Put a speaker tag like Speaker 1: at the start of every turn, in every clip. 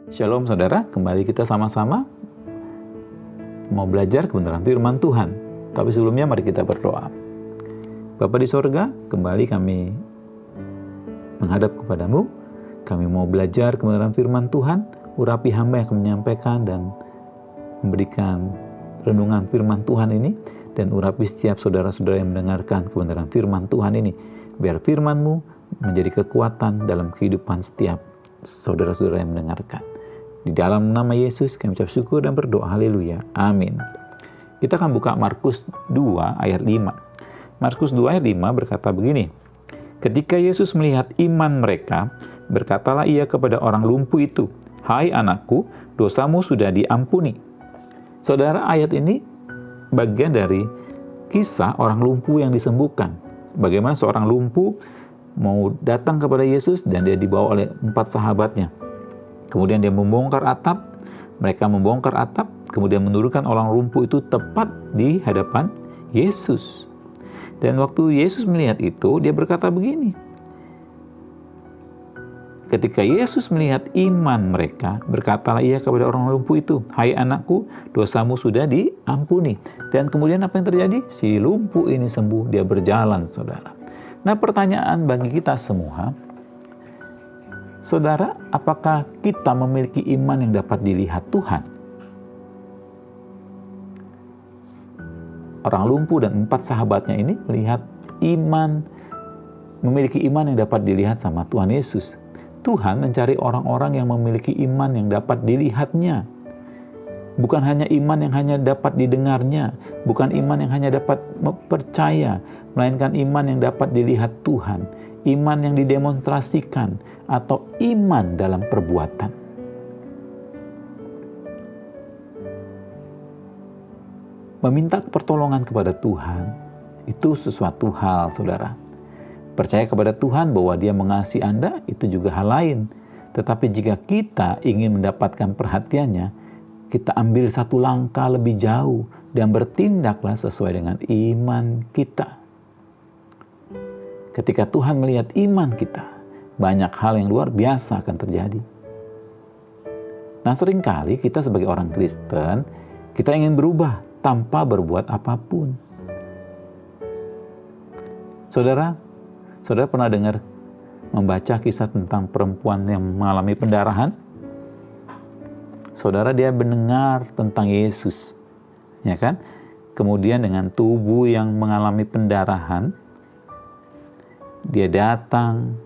Speaker 1: Shalom saudara, kembali kita sama-sama mau belajar kebenaran firman Tuhan. Tapi sebelumnya mari kita berdoa. Bapa di sorga, kembali kami menghadap kepadamu. Kami mau belajar kebenaran firman Tuhan. Urapi hamba yang akan menyampaikan dan memberikan renungan firman Tuhan ini. Dan urapi setiap saudara-saudara yang mendengarkan kebenaran firman Tuhan ini. Biar firman-Mu menjadi kekuatan dalam kehidupan setiap saudara-saudara yang mendengarkan. Di dalam nama Yesus kami ucap syukur dan berdoa. Haleluya. Amin. Kita akan buka Markus 2 ayat 5. Markus 2 ayat 5 berkata begini. Ketika Yesus melihat iman mereka, berkatalah ia kepada orang lumpuh itu, "Hai anakku, dosamu sudah diampuni." Saudara, ayat ini bagian dari kisah orang lumpuh yang disembuhkan. Bagaimana seorang lumpuh mau datang kepada Yesus dan dia dibawa oleh 4 sahabatnya. Kemudian dia membongkar atap, mereka membongkar atap, kemudian menurunkan orang lumpuh itu tepat di hadapan Yesus. Dan waktu Yesus melihat itu, dia berkata begini. Ketika Yesus melihat iman mereka, berkatalah ia kepada orang lumpuh itu, "Hai anakku, dosamu sudah diampuni." Dan kemudian apa yang terjadi? Si lumpuh ini sembuh, dia berjalan, saudara. Nah, pertanyaan bagi kita semua, saudara, apakah kita memiliki iman yang dapat dilihat Tuhan? Orang lumpuh dan 4 sahabatnya ini melihat memiliki iman yang dapat dilihat sama Tuhan Yesus. Tuhan mencari orang-orang yang memiliki iman yang dapat dilihatnya. Bukan hanya iman yang hanya dapat didengarnya, bukan iman yang hanya dapat percaya, melainkan iman yang dapat dilihat Tuhan, iman yang didemonstrasikan, atau iman dalam perbuatan. Meminta pertolongan kepada Tuhan itu sesuatu hal, saudara. Percaya kepada Tuhan bahwa Dia mengasihi Anda itu juga hal lain. Tetapi jika kita ingin mendapatkan perhatiannya, kita ambil satu langkah lebih jauh dan bertindaklah sesuai dengan iman kita. Ketika Tuhan melihat iman kita, banyak hal yang luar biasa akan terjadi. Nah, seringkali kita sebagai orang Kristen, kita ingin berubah tanpa berbuat apapun. Saudara pernah dengar membaca kisah tentang perempuan yang mengalami pendarahan? Saudara, dia mendengar tentang Yesus, ya kan? Kemudian dengan tubuh yang mengalami pendarahan, dia datang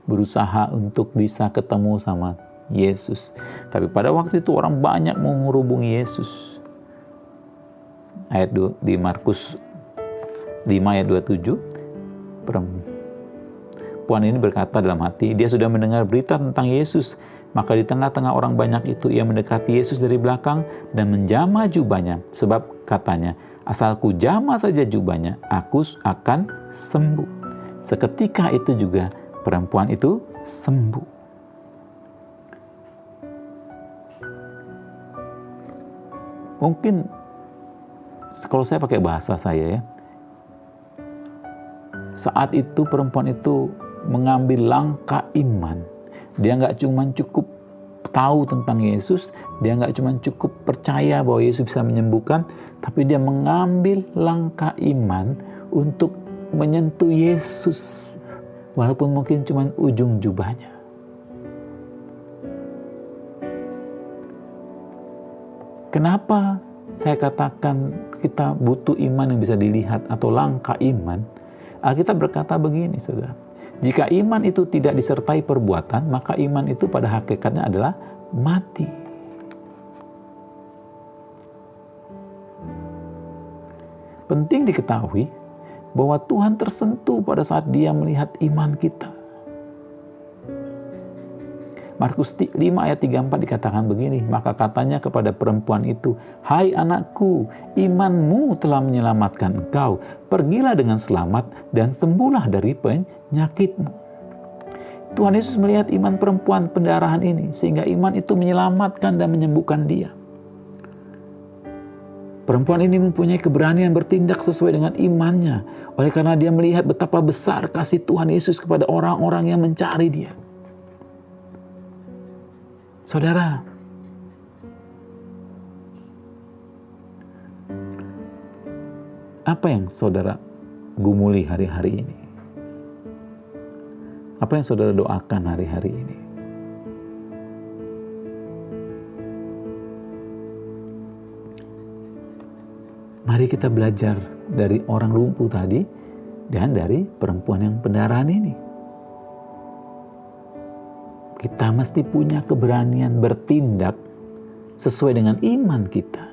Speaker 1: berusaha untuk bisa ketemu sama Yesus. Tapi pada waktu itu orang banyak mau menghubungi Yesus. Di Markus 5 ayat 27, perempuan ini berkata dalam hati, dia sudah mendengar berita tentang Yesus. Maka di tengah-tengah orang banyak itu, ia mendekati Yesus dari belakang dan menjamah jubahnya. Sebab katanya, asalku jamah saja jubahnya, aku akan sembuh. Seketika itu juga perempuan itu sembuh. Mungkin kalau saya pakai bahasa saya ya, saat itu perempuan itu mengambil langkah iman. Dia nggak cuma cukup tahu tentang Yesus, dia nggak cuma cukup percaya bahwa Yesus bisa menyembuhkan, tapi dia mengambil langkah iman untuk menyentuh Yesus, walaupun mungkin cuma ujung jubahnya. Kenapa saya katakan kita butuh iman yang bisa dilihat atau langkah iman? Alkitab berkata begini, saudara. Jika iman itu tidak disertai perbuatan, maka iman itu pada hakikatnya adalah mati. Penting diketahui bahwa Tuhan tersentuh pada saat Dia melihat iman kita. Markus 5 ayat 34 dikatakan begini, maka katanya kepada perempuan itu, "Hai anakku, imanmu telah menyelamatkan engkau. Pergilah dengan selamat dan sembuhlah dari penyakitmu." Tuhan Yesus melihat iman perempuan pendarahan ini, sehingga iman itu menyelamatkan dan menyembuhkan dia. Perempuan ini mempunyai keberanian bertindak sesuai dengan imannya, oleh karena dia melihat betapa besar kasih Tuhan Yesus kepada orang-orang yang mencari Dia. Saudara, apa yang saudara gumuli hari-hari ini? Apa yang saudara doakan hari-hari ini? Mari kita belajar dari orang lumpuh tadi dan dari perempuan yang pendarahan ini. Kita mesti punya keberanian bertindak sesuai dengan iman kita.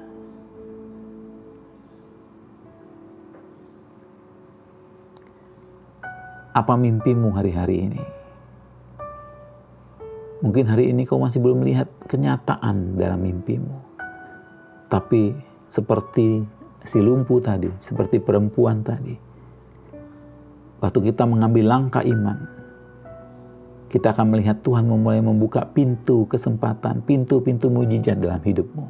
Speaker 1: Apa mimpimu hari-hari ini? Mungkin hari ini kau masih belum melihat kenyataan dalam mimpimu. Tapi seperti si lumpuh tadi, seperti perempuan tadi, waktu kita mengambil langkah iman, kita akan melihat Tuhan mulai membuka pintu kesempatan, pintu-pintu mujizat dalam hidupmu.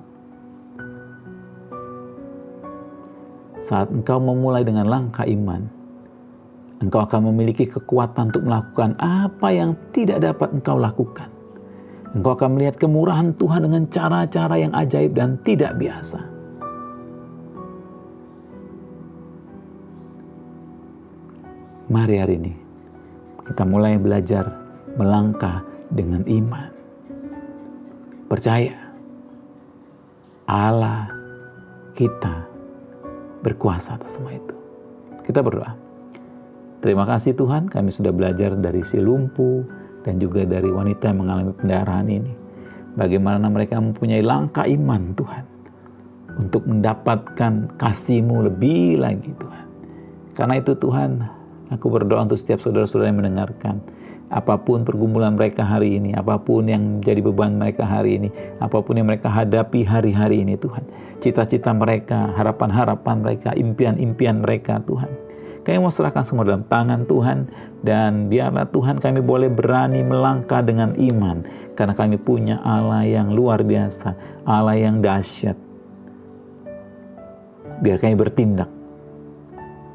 Speaker 1: Saat engkau memulai dengan langkah iman, engkau akan memiliki kekuatan untuk melakukan apa yang tidak dapat engkau lakukan. Engkau akan melihat kemurahan Tuhan dengan cara-cara yang ajaib dan tidak biasa. Mari hari ini kita mulai belajar melangkah dengan iman. Percaya Allah kita berkuasa atas semua itu. Kita berdoa. Terima kasih Tuhan, kami sudah belajar dari si lumpuh dan juga dari wanita yang mengalami pendarahan ini. Bagaimana mereka mempunyai langkah iman Tuhan untuk mendapatkan kasih-Mu lebih lagi Tuhan. Karena itu Tuhan, aku berdoa untuk setiap saudara-saudara yang mendengarkan. Apapun pergumulan mereka hari ini, apapun yang menjadi beban mereka hari ini, apapun yang mereka hadapi hari-hari ini Tuhan. Cita-cita mereka, harapan-harapan mereka, impian-impian mereka Tuhan. Kami mau serahkan semua dalam tangan Tuhan. Dan biarlah Tuhan kami boleh berani melangkah dengan iman. Karena kami punya Allah yang luar biasa, Allah yang dahsyat. Biar kami bertindak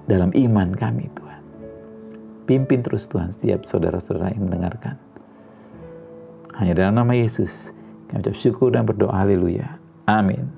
Speaker 1: dalam iman kami Tuhan. Pimpin terus Tuhan setiap saudara-saudara yang mendengarkan. Hanya dalam nama Yesus kami ucap syukur dan berdoa. Haleluya. Amin.